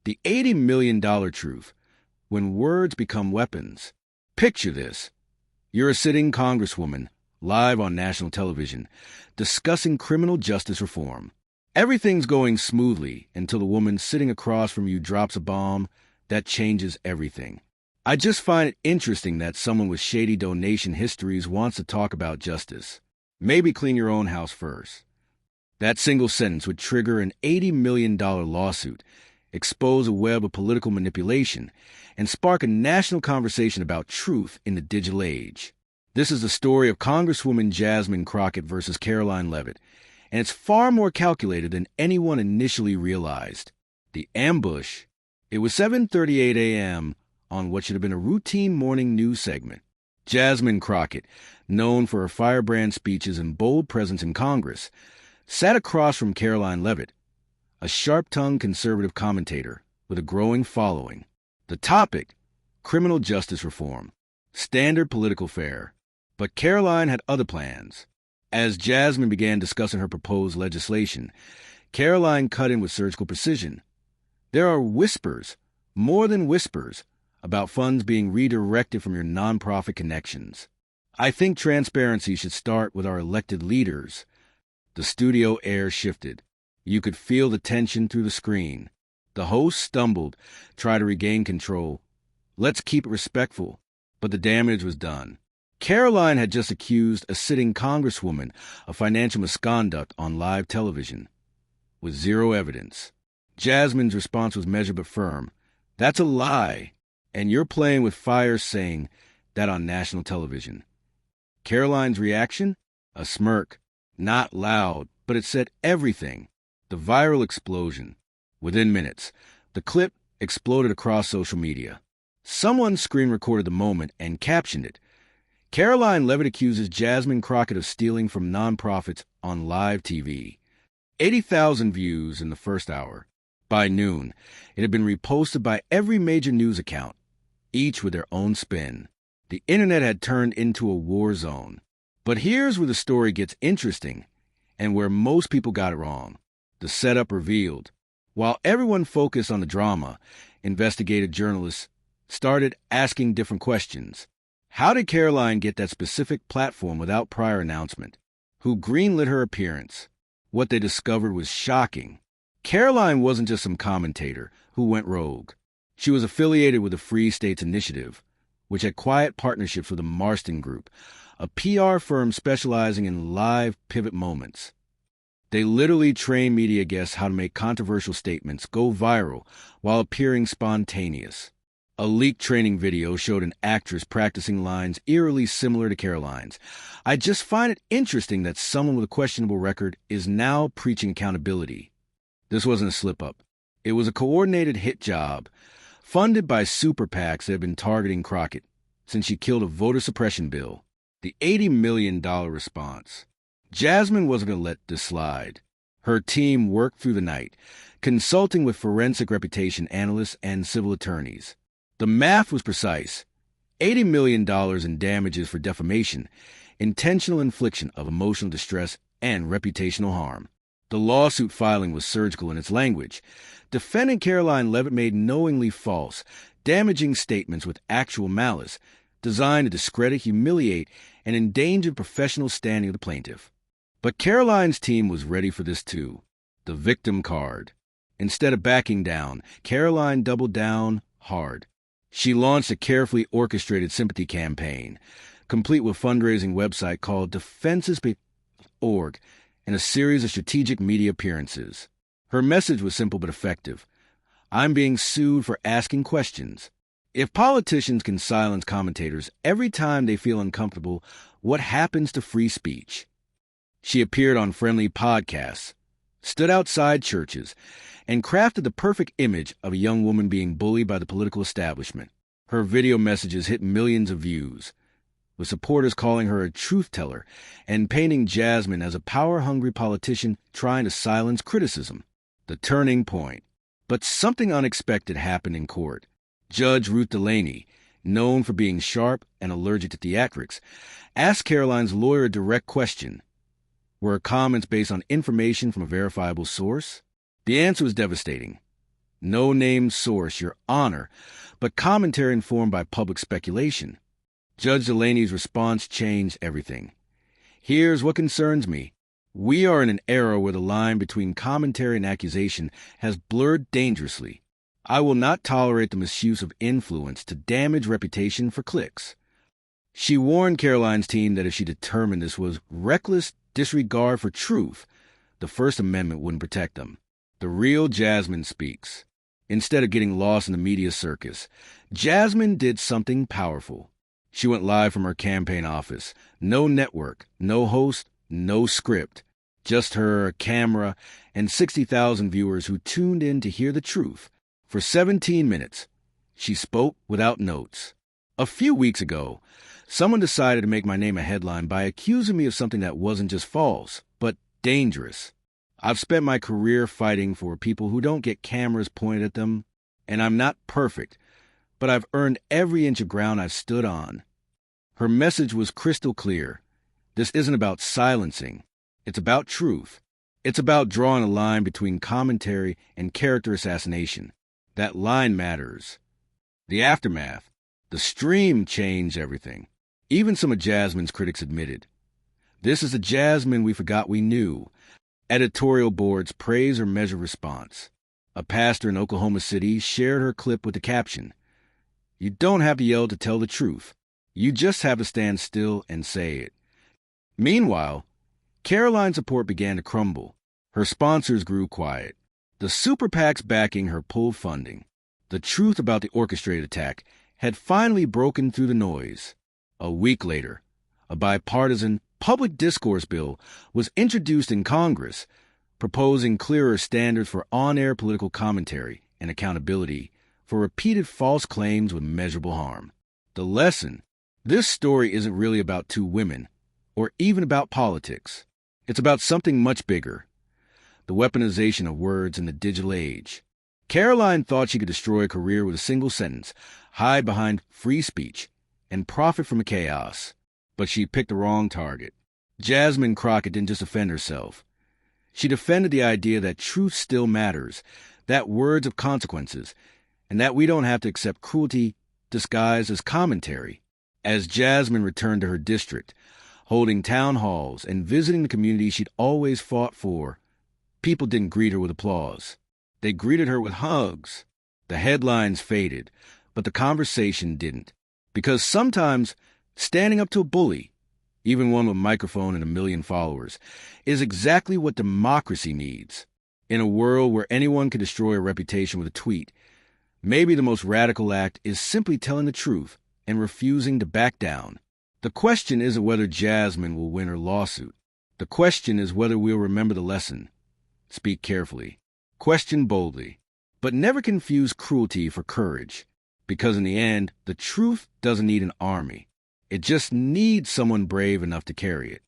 The $80 million truth, when words become weapons. Picture this. You're a sitting congresswoman, live on national television, discussing criminal justice reform. Everything's going smoothly until the woman sitting across from you drops a bomb that changes everything. I just find it interesting that someone with shady donation histories wants to talk about justice. Maybe clean your own house first. That single sentence would trigger an $80 million lawsuit, expose a web of political manipulation, and spark a national conversation about truth in the digital age. This is the story of Congresswoman Jasmine Crockett versus Caroline Leavitt, and it's far more calculated than anyone initially realized. The ambush. It was 7:38 a.m. on what should have been a routine morning news segment. Jasmine Crockett, known for her firebrand speeches and bold presence in Congress, sat across from Caroline Leavitt, a sharp-tongued conservative commentator with a growing following. The topic, criminal justice reform, standard political fare. But Caroline had other plans. As Jasmine began discussing her proposed legislation, Caroline cut in with surgical precision. There are whispers, more than whispers, about funds being redirected from your nonprofit connections. I think transparency should start with our elected leaders. The studio air shifted. You could feel the tension through the screen. The host stumbled, tried to regain control. Let's keep it respectful. But the damage was done. Caroline had just accused a sitting congresswoman of financial misconduct on live television, with zero evidence. Jasmine's response was measured but firm. That's a lie, and you're playing with fire saying that on national television. Caroline's reaction? A smirk. Not loud, but it said everything. The viral explosion. Within minutes, the clip exploded across social media. Someone screen-recorded the moment and captioned it. Caroline Leavitt accuses Jasmine Crockett of stealing from nonprofits on live TV. 80,000 views in the first hour. By noon, it had been reposted by every major news account, each with their own spin. The internet had turned into a war zone. But here's where the story gets interesting, and where most people got it wrong. The setup revealed. While everyone focused on the drama, investigative journalists started asking different questions. How did Caroline get that specific platform without prior announcement? Who greenlit her appearance? What they discovered was shocking. Caroline wasn't just some commentator who went rogue. She was affiliated with the Free States Initiative, which had quiet partnerships with the Marston Group, a PR firm specializing in live pivot moments. They literally train media guests how to make controversial statements go viral while appearing spontaneous. A leaked training video showed an actress practicing lines eerily similar to Caroline's. I just find it interesting that someone with a questionable record is now preaching accountability. This wasn't a slip-up. It was a coordinated hit job, funded by super PACs that have been targeting Crockett since she killed a voter suppression bill. The $80 million response. Jasmine wasn't going to let this slide. Her team worked through the night, consulting with forensic reputation analysts and civil attorneys. The math was precise. $80 million in damages for defamation, intentional infliction of emotional distress, and reputational harm. The lawsuit filing was surgical in its language. Defendant Caroline Leavitt made knowingly false, damaging statements with actual malice, designed to discredit, humiliate, and endanger the professional standing of the plaintiff. But Caroline's team was ready for this too. The victim card. Instead of backing down, Caroline doubled down hard. She launched a carefully orchestrated sympathy campaign, complete with a fundraising website called defenses.org and a series of strategic media appearances. Her message was simple but effective. I'm being sued for asking questions. If politicians can silence commentators every time they feel uncomfortable, what happens to free speech? She appeared on friendly podcasts, stood outside churches, and crafted the perfect image of a young woman being bullied by the political establishment. Her video messages hit millions of views, with supporters calling her a truth teller and painting Jasmine as a power-hungry politician trying to silence criticism. The turning point. But something unexpected happened in court. Judge Ruth Delaney, known for being sharp and allergic to theatrics, asked Caroline's lawyer a direct question. Were her comments based on information from a verifiable source? The answer was devastating. No named source, Your Honor, but commentary informed by public speculation. Judge Delaney's response changed everything. Here's what concerns me. We are in an era where the line between commentary and accusation has blurred dangerously. I will not tolerate the misuse of influence to damage reputation for clicks. She warned Caroline's team that if she determined this was reckless disregard for truth, the First Amendment wouldn't protect them. The real Jasmine speaks. Instead of getting lost in the media circus, Jasmine did something powerful. She went live from her campaign office. No network, no host, no script. Just her, a camera, and 60,000 viewers who tuned in to hear the truth. For 17 minutes, she spoke without notes. A few weeks ago, someone decided to make my name a headline by accusing me of something that wasn't just false, but dangerous. I've spent my career fighting for people who don't get cameras pointed at them, and I'm not perfect, but I've earned every inch of ground I've stood on. Her message was crystal clear. This isn't about silencing. It's about truth. It's about drawing a line between commentary and character assassination. That line matters. The aftermath, the stream changed everything. Even some of Jasmine's critics admitted. This is the Jasmine we forgot we knew. Editorial boards praise her measured response. A pastor in Oklahoma City shared her clip with the caption, "You don't have to yell to tell the truth. You just have to stand still and say it." Meanwhile, Caroline's support began to crumble. Her sponsors grew quiet. The super PACs backing her pulled funding. The truth about the orchestrated attack had finally broken through the noise. A week later, a bipartisan public discourse bill was introduced in Congress, proposing clearer standards for on-air political commentary and accountability for repeated false claims with measurable harm. The lesson: this story isn't really about two women, or even about politics. It's about something much bigger: the weaponization of words in the digital age. Caroline thought she could destroy a career with a single sentence, hide behind free speech, and profit from the chaos. But she picked the wrong target. Jasmine Crockett didn't just defend herself. She defended the idea that truth still matters, that words have consequences, and that we don't have to accept cruelty disguised as commentary. As Jasmine returned to her district, holding town halls and visiting the community she'd always fought for, people didn't greet her with applause. They greeted her with hugs. The headlines faded, but the conversation didn't. Because sometimes standing up to a bully, even one with a microphone and 1 million followers, is exactly what democracy needs. In a world where anyone can destroy a reputation with a tweet, maybe the most radical act is simply telling the truth and refusing to back down. The question isn't whether Jasmine will win her lawsuit. The question is whether we'll remember the lesson. Speak carefully. Question boldly. But never confuse cruelty for courage. Because in the end, the truth doesn't need an army. It just needs someone brave enough to carry it.